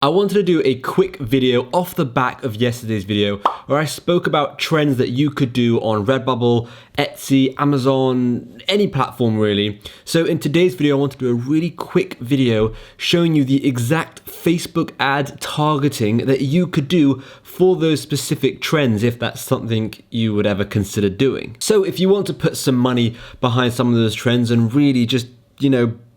I wanted to do a quick video off the back of yesterday's video where I spoke about trends that you could do on Redbubble, Etsy, Amazon, any platform really. So in today's video, I want to do a really quick video showing you the exact Facebook ad targeting that you could do for those specific trends if that's something you would ever consider doing. So if you want to put some money behind some of those trends and really just,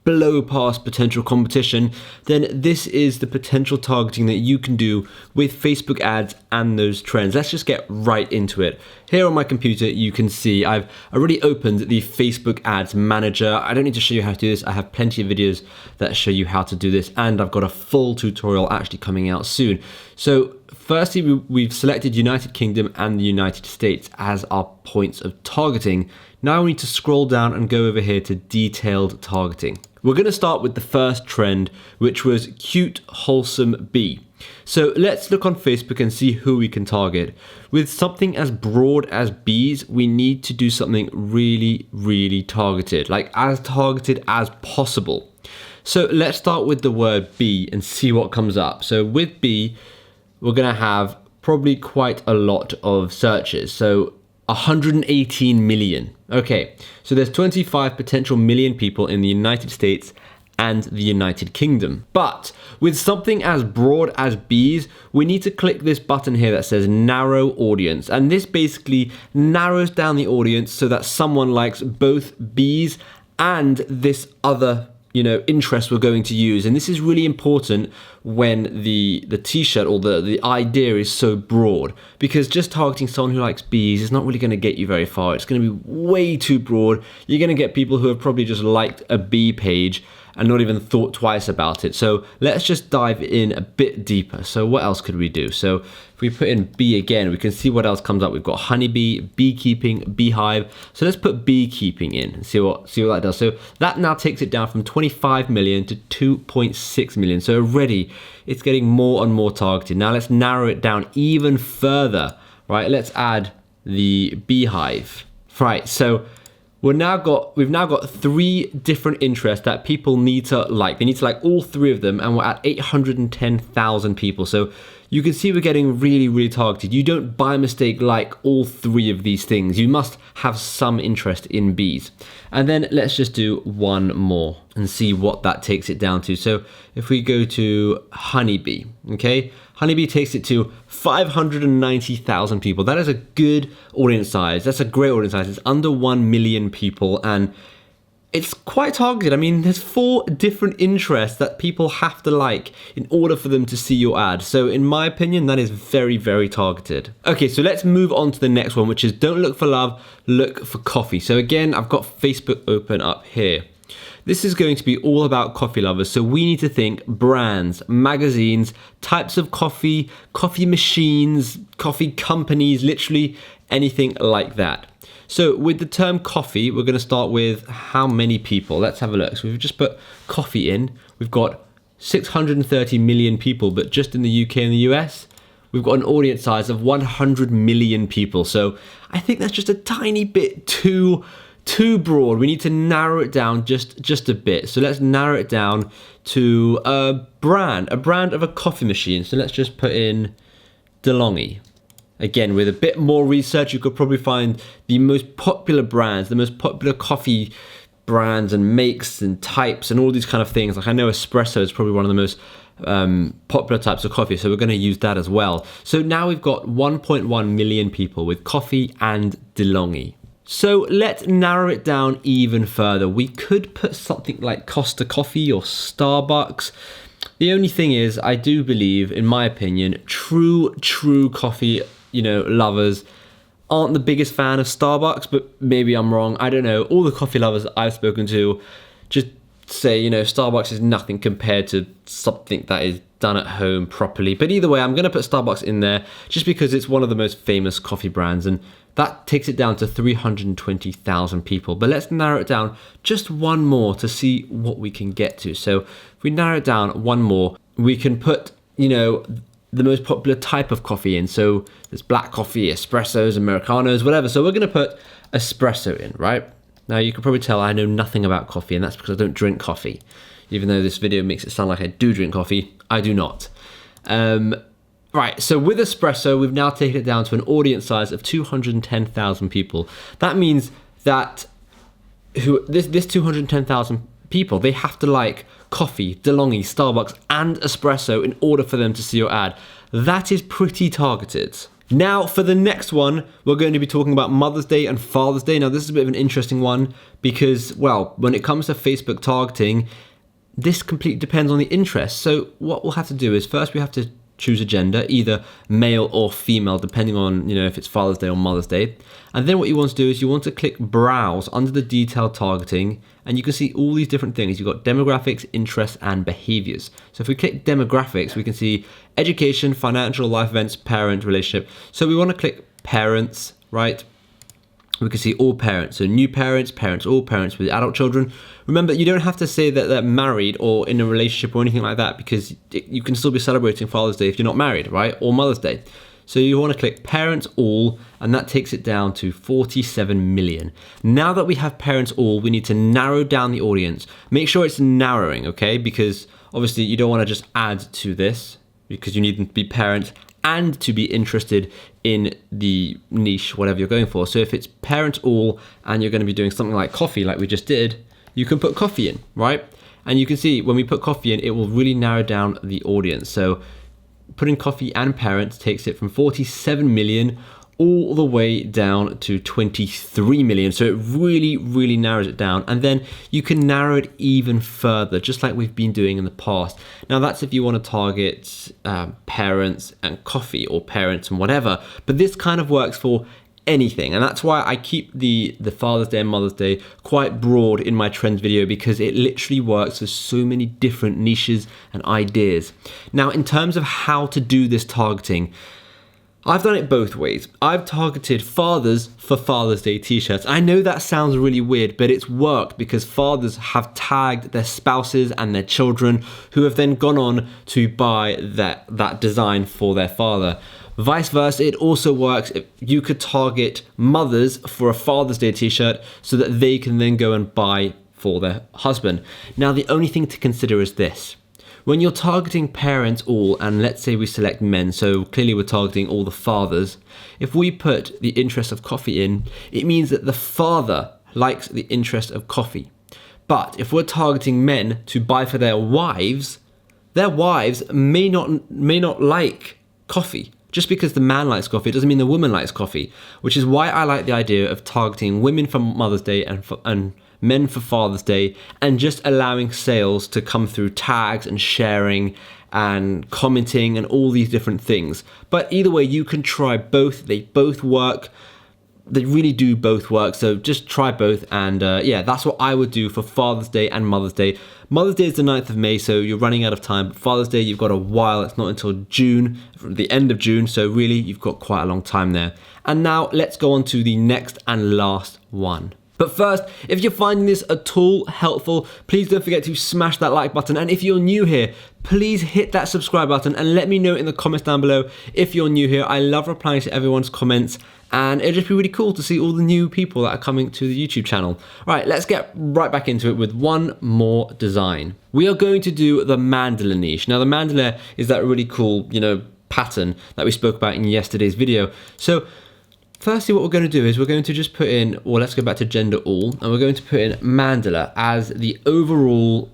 blow past potential competition, then this is the potential targeting that you can do with Facebook ads and those trends. Let's just get right into it. Here on my computer, you can see I've already opened the Facebook ads manager. I don't need to show you how to do this. I have plenty of videos that show you how to do this, and I've got a full tutorial actually coming out soon. So firstly, we've selected United Kingdom and the United States as our points of targeting. Now we need to scroll down and go over here to detailed targeting. We're going to start with the first trend, which was cute, wholesome bee. So let's look on Facebook and see who we can target. With something as broad as bees, we need to do something really, really targeted, like as targeted as possible. So let's start with the word bee and see what comes up. So with bee, we're going to have probably quite a lot of searches. So 118 million. Okay, so there's 25 potential million people in the United States and the United Kingdom. But with something as broad as bees, we need to click this button here that says narrow audience. And this basically narrows down the audience so that someone likes both bees and this other interest we're going to use. And this is really important when the t-shirt or the idea is so broad, because just targeting someone who likes bees is not really going to get you very far. It's going to be way too broad. You're going to get people who have probably just liked a bee page and not even thought twice about it. So let's just dive in a bit deeper. So what else could we do? So if we put in bee again, we can see what else comes up. We've got honeybee, beekeeping, beehive. So let's put beekeeping in and see what that does. So that now takes it down from 25 million to 2.6 million. So already it's getting more and more targeted. Now let's narrow it down even further, right? Let's add the beehive. Right, so we've now got 3 different interests that people need to like. They need to like all 3 of them, and we're at 810,000 people. So you can see we're getting really, really targeted. You don't by mistake like all 3 of these things. You must have some interest in bees. And then let's just do one more and see what that takes it down to. So if we go to honeybee, okay? Honeybee takes it to 590,000 people. That is a good audience size. That's a great audience size. It's under 1 million people, and it's quite targeted. I mean, there's 4 different interests that people have to like in order for them to see your ad. So in my opinion, that is very, very targeted. Okay, so let's move on to the next one, which is don't look for love, look for coffee. So again, I've got Facebook open up here. This is going to be all about coffee lovers. So we need to think brands, magazines, types of coffee, coffee machines, coffee companies, literally anything like that. So with the term coffee, we're going to start with how many people. Let's have a look. So we've just put coffee in. We've got 630 million people, but just in the UK and the US, we've got an audience size of 100 million people. So I think that's just a tiny bit too broad. We need to narrow it down just a bit. So let's narrow it down to a brand of a coffee machine. So let's just put in DeLonghi. Again, with a bit more research, you could probably find the most popular brands, the most popular coffee brands and makes and types and all these kind of things. Like I know espresso is probably one of the most popular types of coffee, so we're going to use that as well. So now we've got 1.1 million people with coffee and DeLonghi. So let's narrow it down even further. We could put something like Costa Coffee or Starbucks. The only thing is, I do believe, in my opinion, true coffee lovers aren't the biggest fan of Starbucks, but maybe I'm wrong. I don't know. All the coffee lovers I've spoken to just say, Starbucks is nothing compared to something that is done at home properly. But either way, I'm going to put Starbucks in there just because it's one of the most famous coffee brands, and that takes it down to 320,000 people. But let's narrow it down just one more to see what we can get to. So if we narrow it down one more, we can put, the most popular type of coffee in. So there's black coffee, espressos, Americanos, whatever. So we're going to put espresso in, right? Now you can probably tell I know nothing about coffee, and that's because I don't drink coffee. Even though this video makes it sound like I do drink coffee, I do not. Right, so with espresso, we've now taken it down to an audience size of 210,000 people. That means that this 210,000 people, they have to like coffee, DeLonghi, Starbucks, and espresso in order for them to see your ad. That is pretty targeted. Now, for the next one, we're going to be talking about Mother's Day and Father's Day. Now, this is a bit of an interesting one because, well, when it comes to Facebook targeting, this completely depends on the interest. So what we'll have to do is first we have to choose a gender, either male or female, depending on, if it's Father's Day or Mother's Day. And then what you want to do is you want to click Browse under the detailed targeting, and you can see all these different things. You've got demographics, interests, and behaviors. So if we click demographics, we can see education, financial, life events, parent, relationship. So we want to click parents, right? We can see all parents, so new parents, parents, all parents with adult children. Remember, you don't have to say that they're married or in a relationship or anything like that, because you can still be celebrating Father's Day if you're not married, right? Or Mother's Day. So you want to click parents all, and that takes it down to 47 million. Now that we have parents all, we need to narrow down the audience. Make sure it's narrowing, okay? Because obviously you don't want to just add to this, because you need them to be parents and to be interested in the niche, whatever you're going for. So if it's parents all and you're going to be doing something like coffee, like we just did, you can put coffee in, right? And you can see when we put coffee in, it will really narrow down the audience. So putting coffee and parents takes it from 47 million all the way down to 23 million. So it really, really narrows it down. And then you can narrow it even further, just like we've been doing in the past. Now that's if you want to target parents and coffee, or parents and whatever. But this kind of works for anything. And that's why I keep the Father's Day and Mother's Day quite broad in my trends video, because it literally works for so many different niches and ideas. Now, in terms of how to do this targeting, I've done it both ways. I've targeted fathers for Father's Day t-shirts. I know that sounds really weird, but it's worked because fathers have tagged their spouses and their children, who have then gone on to buy that design for their father. Vice versa, it also works if you could target mothers for a Father's Day t-shirt so that they can then go and buy for their husband. Now, the only thing to consider is this. When you're targeting parents all, and let's say we select men, so clearly we're targeting all the fathers, if we put the interest of coffee in, it means that the father likes the interest of coffee. But if we're targeting men to buy for their wives may not like coffee. Just because the man likes coffee, it doesn't mean the woman likes coffee, which is why I like the idea of targeting women for Mother's Day and men for Father's Day, and just allowing sales to come through tags and sharing and commenting and all these different things. But either way, you can try both. They both work. They really do both work. So just try both. And yeah, that's what I would do for Father's Day and Mother's Day. Mother's Day is the 9th of May, so you're running out of time. But Father's Day, you've got a while. It's not until June, the end of June. So really, you've got quite a long time there. And now let's go on to the next and last one. But first, if you're finding this at all helpful, please don't forget to smash that like button. And if you're new here, please hit that subscribe button and let me know in the comments down below if you're new here. I love replying to everyone's comments, and it'd just be really cool to see all the new people that are coming to the YouTube channel. All right, let's get right back into it with one more design. We are going to do the mandala niche. Now, the mandala is that really cool, pattern that we spoke about in yesterday's video. So firstly, what we're going to do is we're going to just put in, or let's go back to gender all, and we're going to put in mandala as the overall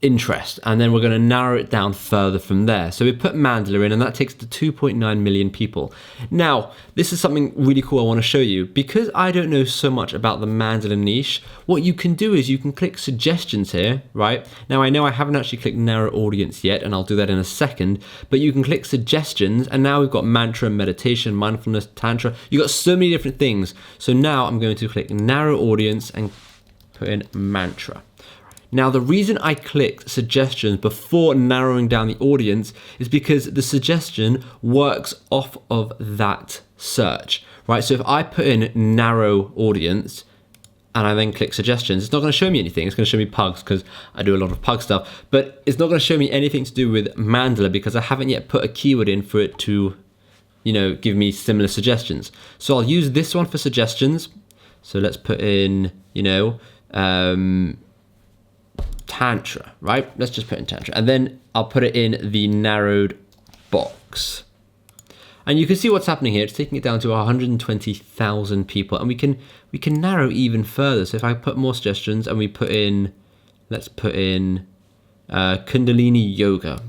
interest, and then we're going to narrow it down further from there. So we put mandala in, and that takes to 2.9 million people. Now, this is something really cool I want to show you. Because I don't know so much about the mandala niche, what you can do is you can click suggestions here, right? Now, I know I haven't actually clicked narrow audience yet, and I'll do that in a second, but you can click suggestions, and now we've got mantra, meditation, mindfulness, tantra. You've got so many different things. So now I'm going to click narrow audience and put in mantra. Now, the reason I clicked suggestions before narrowing down the audience is because the suggestion works off of that search, right? So if I put in narrow audience and I then click suggestions, it's not going to show me anything. It's going to show me pugs because I do a lot of pug stuff, but it's not going to show me anything to do with mandala because I haven't yet put a keyword in for it to, give me similar suggestions. So I'll use this one for suggestions. So let's put in, tantra, right? Let's just put in tantra, and then I'll put it in the narrowed box. And you can see what's happening here. It's taking it down to 120,000 people, and we can narrow even further. So if I put more suggestions and we put in, let's put in Kundalini Yoga.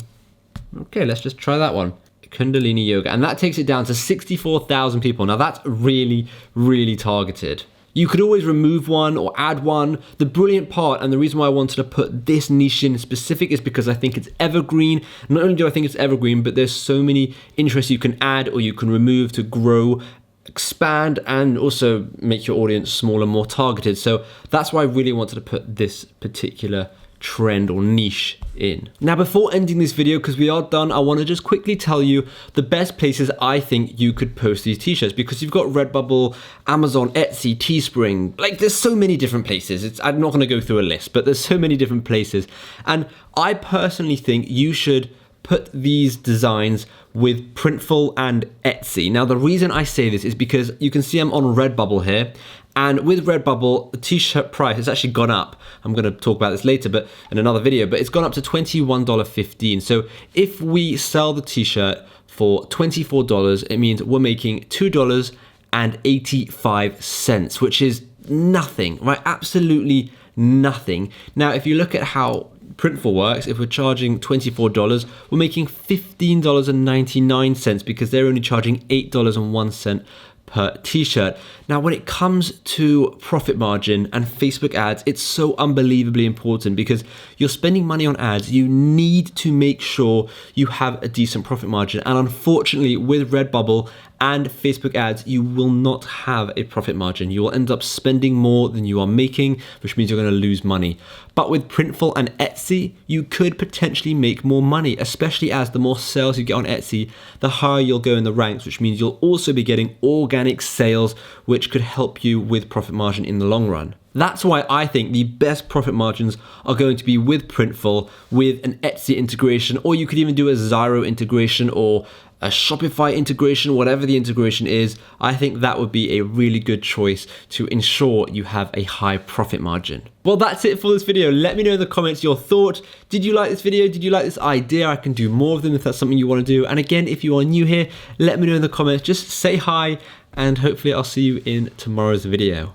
Okay, let's just try that one. Kundalini Yoga, and that takes it down to 64,000 people. Now that's really, really targeted. You could always remove one or add one. The brilliant part, and the reason why I wanted to put this niche in specific, is because I think it's evergreen. Not only do I think it's evergreen, but there's so many interests you can add or you can remove to grow, expand, and also make your audience smaller, more targeted. So that's why I really wanted to put this particular trend or niche in. Now, before ending this video, because we are done, I want to just quickly tell you the best places I think you could post these t-shirts, because you've got Redbubble, Amazon, Etsy, Teespring, like there's so many different places. I'm not going to go through a list, but there's so many different places. And I personally think you should put these designs with Printful and Etsy. Now, the reason I say this is because you can see I'm on Redbubble here, and with Redbubble, the t-shirt price has actually gone up. I'm going to talk about this later, but in another video, but it's gone up to $21.15. So if we sell the t-shirt for $24, it means we're making $2.85, which is nothing, right? Absolutely nothing. Now, if you look at how Printful works, if we're charging $24, we're making $15.99 because they're only charging $8.01 per t-shirt. Now, when it comes to profit margin and Facebook ads, it's so unbelievably important because you're spending money on ads. You need to make sure you have a decent profit margin. And unfortunately, with Redbubble and Facebook ads, you will not have a profit margin. You will end up spending more than you are making, which means you're going to lose money. But with Printful and Etsy, you could potentially make more money, especially as the more sales you get on Etsy, the higher you'll go in the ranks, which means you'll also be getting organic sales, which could help you with profit margin in the long run. That's why I think the best profit margins are going to be with Printful, with an Etsy integration, or you could even do a Zyro integration or a Shopify integration, whatever the integration is. I think that would be a really good choice to ensure you have a high profit margin. Well, that's it for this video. Let me know in the comments your thoughts. Did you like this video? Did you like this idea? I can do more of them if that's something you want to do. And again, if you are new here, let me know in the comments. Just say hi, and hopefully I'll see you in tomorrow's video.